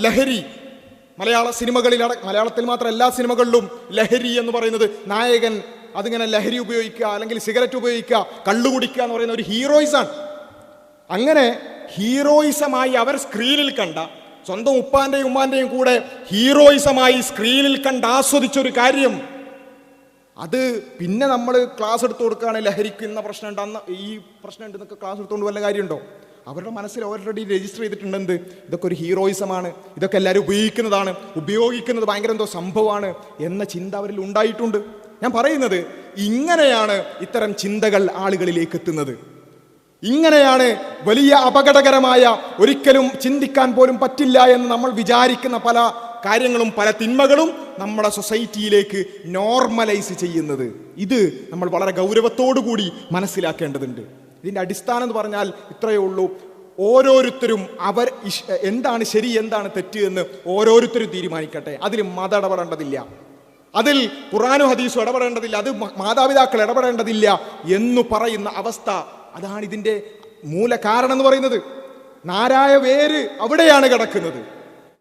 ലഹരി മലയാള സിനിമകളിൽ, മലയാളത്തിൽ മാത്രം എല്ലാ സിനിമകളിലും ലഹരി എന്ന് പറയുന്നത് നായകൻ അതിങ്ങനെ ലഹരി ഉപയോഗിക്കുക, അല്ലെങ്കിൽ സിഗരറ്റ് ഉപയോഗിക്കുക, കള്ളു കുടിക്കുക എന്ന് പറയുന്ന ഒരു ഹീറോയിസാണ്. അങ്ങനെ ഹീറോയിസമായി അവർ സ്ക്രീനിൽ കണ്ട, സ്വന്തം ഉപ്പാന്റെയും ഉമ്മാന്റെയും കൂടെ ഹീറോയിസമായി സ്ക്രീനിൽ കണ്ട് ആസ്വദിച്ചൊരു കാര്യം, അത് പിന്നെ നമ്മൾ ക്ലാസ് എടുത്തു കൊടുക്കുകയാണ് ലഹരിക്ക് ഇന്ന പ്രശ്നമുണ്ട്, അന്ന് ഈ പ്രശ്നമുണ്ട് എന്നൊക്കെ ക്ലാസ് എടുത്തുകൊണ്ട് വല്ല കാര്യമുണ്ടോ? അവരുടെ മനസ്സിൽ ഓൾറെഡി രജിസ്റ്റർ ചെയ്തിട്ടുണ്ട് എന്ത്, ഇതൊക്കെ ഒരു ഹീറോയിസമാണ്, ഇതൊക്കെ എല്ലാവരും ഉപയോഗിക്കുന്നതാണ്, ഉപയോഗിക്കുന്നത് ഭയങ്കര എന്തോ സംഭവമാണ് എന്ന ചിന്ത അവരിൽ ഉണ്ടായിട്ടുണ്ട്. ഞാൻ പറയുന്നത് ഇങ്ങനെയാണ് ഇത്തരം ചിന്തകൾ ആളുകളിലേക്ക് എത്തുന്നത്. ഇങ്ങനെയാണ് വലിയ അപകടകരമായ, ഒരിക്കലും ചിന്തിക്കാൻ പോലും പറ്റില്ല എന്ന് നമ്മൾ വിചാരിക്കുന്ന പല കാര്യങ്ങളും, പല തിന്മകളും നമ്മുടെ സൊസൈറ്റിയിലേക്ക് നോർമലൈസ് ചെയ്യുന്നത്. ഇത് നമ്മൾ വളരെ ഗൗരവത്തോടു കൂടി മനസ്സിലാക്കേണ്ടതുണ്ട്. ഇതിൻ്റെ അടിസ്ഥാനം എന്ന് പറഞ്ഞാൽ ഇത്രയേ ഉള്ളൂ. ഓരോരുത്തരും അവർ എന്താണ് ശരി എന്താണ് തെറ്റ് എന്ന് ഓരോരുത്തരും തീരുമാനിക്കട്ടെ. അതിൽ മതം ഇടപെടേണ്ടതില്ല, അതിൽ ഖുർആനും ഹദീസും ഇടപെടേണ്ടതില്ല, അത് മാതാപിതാക്കൾ ഇടപെടേണ്ടതില്ല എന്ന് പറയുന്ന അവസ്ഥ, അതാണ് ഇതിൻ്റെ മൂല കാരണം എന്ന് പറയുന്നത്. നാരായ വേര് അവിടെയാണ് കിടക്കുന്നത്.